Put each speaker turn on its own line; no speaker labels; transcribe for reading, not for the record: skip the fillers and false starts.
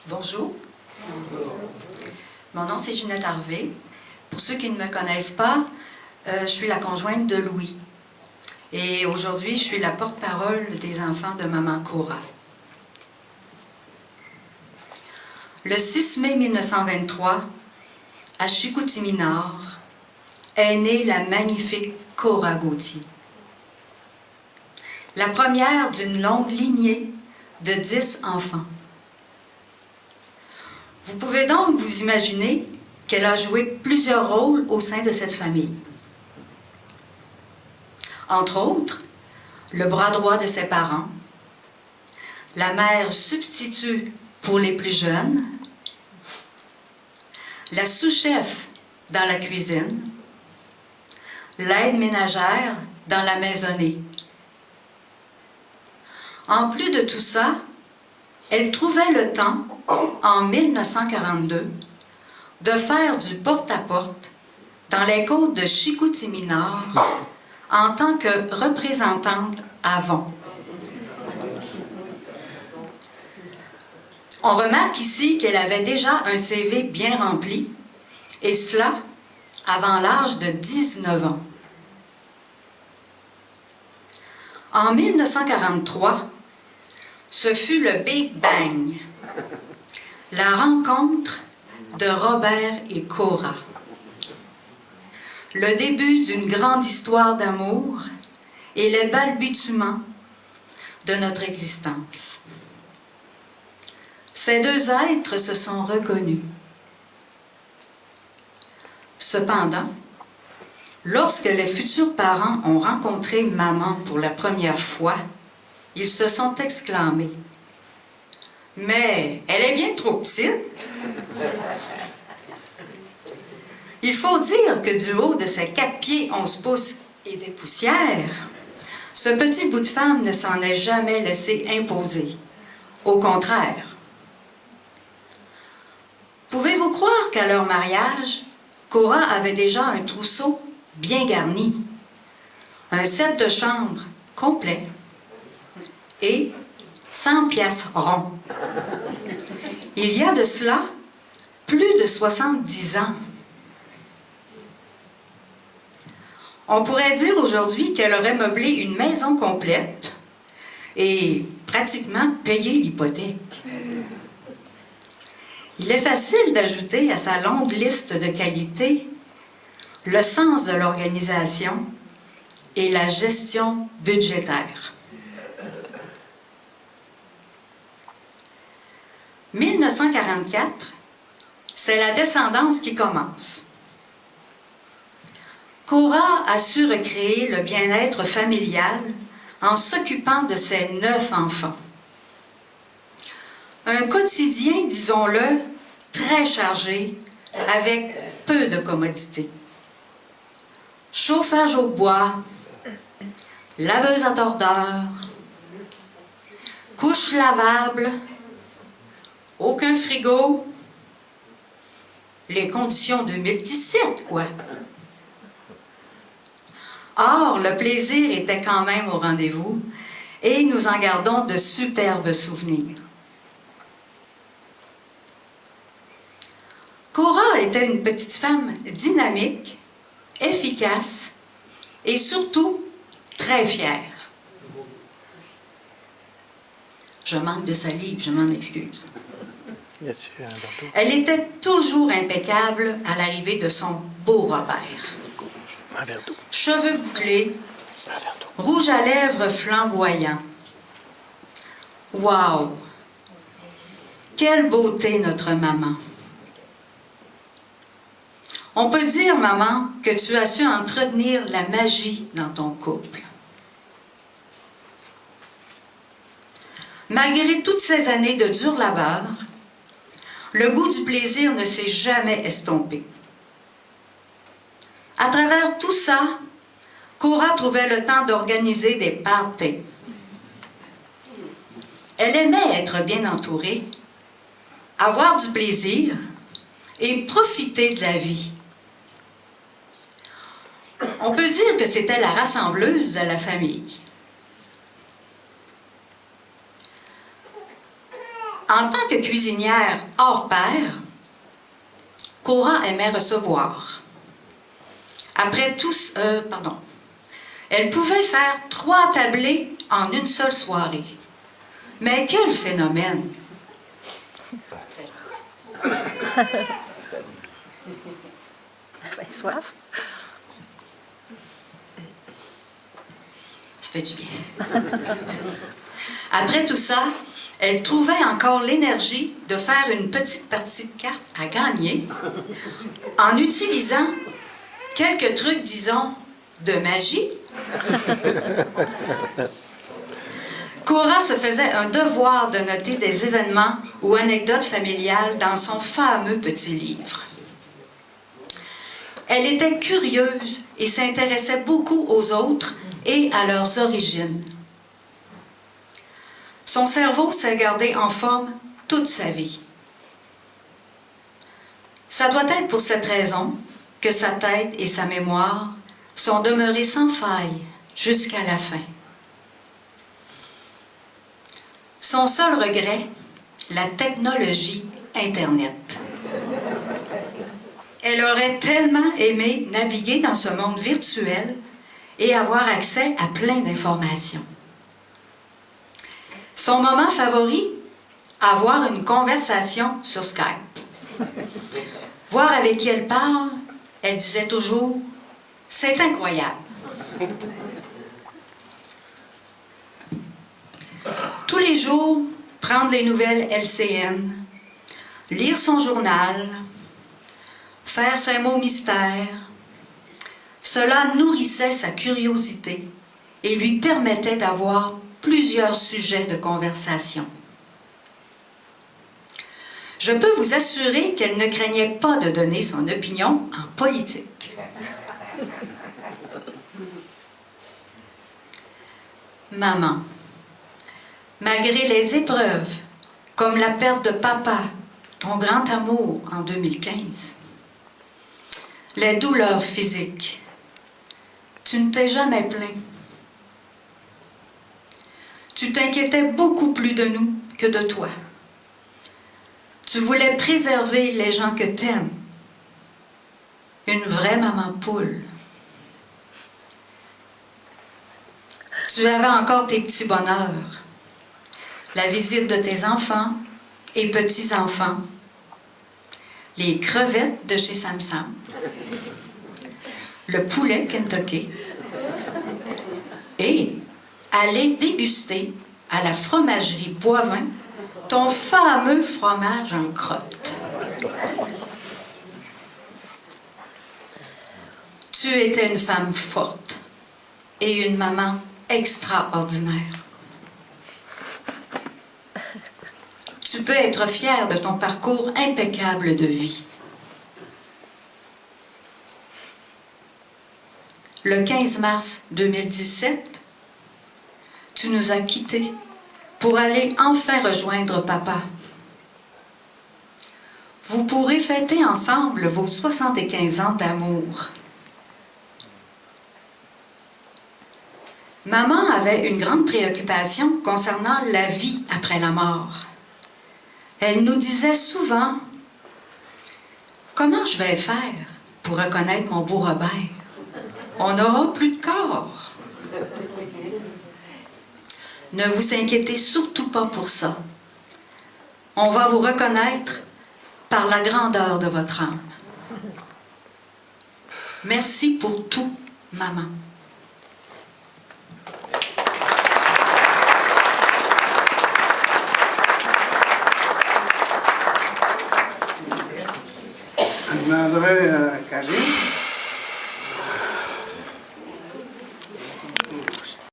Bonjour. Mon nom, c'est Ginette Harvey. Pour ceux qui ne me connaissent pas, je suis la conjointe de Louis. Et aujourd'hui, je suis la porte-parole des enfants de Maman Cora. Le 6 mai 1923, à Chicoutimi-Nord, est née la magnifique Cora Gauthier. La première d'une longue lignée de 10 enfants. Vous pouvez donc vous imaginer qu'elle a joué plusieurs rôles au sein de cette famille. Entre autres, le bras droit de ses parents, la mère substitut pour les plus jeunes, la sous-chef dans la cuisine, l'aide ménagère dans la maisonnée. En plus de tout ça, elle trouvait le temps, en 1942, de faire du porte-à-porte dans les côtes de Chicoutimi-Nord en tant que représentante Avon. On remarque ici qu'elle avait déjà un CV bien rempli, et cela avant l'âge de 19 ans. En 1943, ce fut le Big Bang, la rencontre de Robert et Cora. Le début d'une grande histoire d'amour et le balbutiement de notre existence. Ces deux êtres se sont reconnus. Cependant, lorsque les futurs parents ont rencontré maman pour la première fois, ils se sont exclamés: « Mais elle est bien trop petite! » Il faut dire que du haut de ses 4 pieds 11 pouces et des poussières, ce petit bout de femme ne s'en est jamais laissé imposer. Au contraire. Pouvez-vous croire qu'à leur mariage, Cora avait déjà un trousseau bien garni, un set de chambre complet et 100 piastres ronds. Il y a de cela plus de 70 ans. On pourrait dire aujourd'hui qu'elle aurait meublé une maison complète et pratiquement payé l'hypothèque. Il est facile d'ajouter à sa longue liste de qualités le sens de l'organisation et la gestion budgétaire. 1944, c'est la descendance qui commence. Cora a su recréer le bien-être familial en s'occupant de ses 9 enfants. Un quotidien, disons-le, très chargé, avec peu de commodités. Chauffage au bois, laveuse à tordeur, couche lavable, aucun frigo, les conditions 2017, quoi. Or, le plaisir était quand même au rendez-vous et nous en gardons de superbes souvenirs. Cora était une petite femme dynamique, efficace et surtout très fière. Je manque de salive, je m'en excuse. Elle était toujours impeccable à l'arrivée de son beau Robert. Cheveux bouclés, rouge à lèvres flamboyant. Wow! Quelle beauté notre maman! On peut dire, maman, que tu as su entretenir la magie dans ton couple. Malgré toutes ces années de dur labeur, le goût du plaisir ne s'est jamais estompé. À travers tout ça, Cora trouvait le temps d'organiser des parties. Elle aimait être bien entourée, avoir du plaisir et profiter de la vie. On peut dire que c'était la rassembleuse de la famille. En tant que cuisinière hors pair, Cora aimait recevoir. Elle pouvait faire 3 tablés en une seule soirée. Mais quel phénomène!
Soif.
Ça fait du bien. Après tout ça, elle trouvait encore l'énergie de faire une petite partie de cartes à gagner en utilisant quelques trucs, disons, de magie. Cora se faisait un devoir de noter des événements ou anecdotes familiales dans son fameux petit livre. Elle était curieuse et s'intéressait beaucoup aux autres et à leurs origines. Son cerveau s'est gardé en forme toute sa vie. Ça doit être pour cette raison que sa tête et sa mémoire sont demeurées sans faille jusqu'à la fin. Son seul regret, la technologie Internet. Elle aurait tellement aimé naviguer dans ce monde virtuel et avoir accès à plein d'informations. Son moment favori, avoir une conversation sur Skype. Voir avec qui elle parle, elle disait toujours « C'est incroyable ». Tous les jours, prendre les nouvelles LCN, lire son journal, faire ses mots mystères, cela nourrissait sa curiosité et lui permettait d'avoir plusieurs sujets de conversation. Je peux vous assurer qu'elle ne craignait pas de donner son opinion en politique. Maman, malgré les épreuves, comme la perte de papa, ton grand amour en 2015, les douleurs physiques, tu ne t'es jamais plaint. Tu t'inquiétais beaucoup plus de nous que de toi. Tu voulais préserver les gens que t'aimes. Une vraie maman poule. Tu avais encore tes petits bonheurs. La visite de tes enfants et petits-enfants. Les crevettes de chez Sam Sam. Le poulet Kentucky. Et aller déguster à la fromagerie Boivin ton fameux fromage en crotte. Tu étais une femme forte et une maman extraordinaire. Tu peux être fière de ton parcours impeccable de vie. Le 15 mars 2017, tu nous as quittés pour aller enfin rejoindre papa. Vous pourrez fêter ensemble vos 75 ans d'amour. Maman avait une grande préoccupation concernant la vie après la mort. Elle nous disait souvent « Comment je vais faire pour reconnaître mon beau Robert? On n'aura plus de corps. » Ne vous inquiétez surtout pas pour ça. On va vous reconnaître par la grandeur de votre âme. Merci pour tout, maman.
Je demanderai à Karine.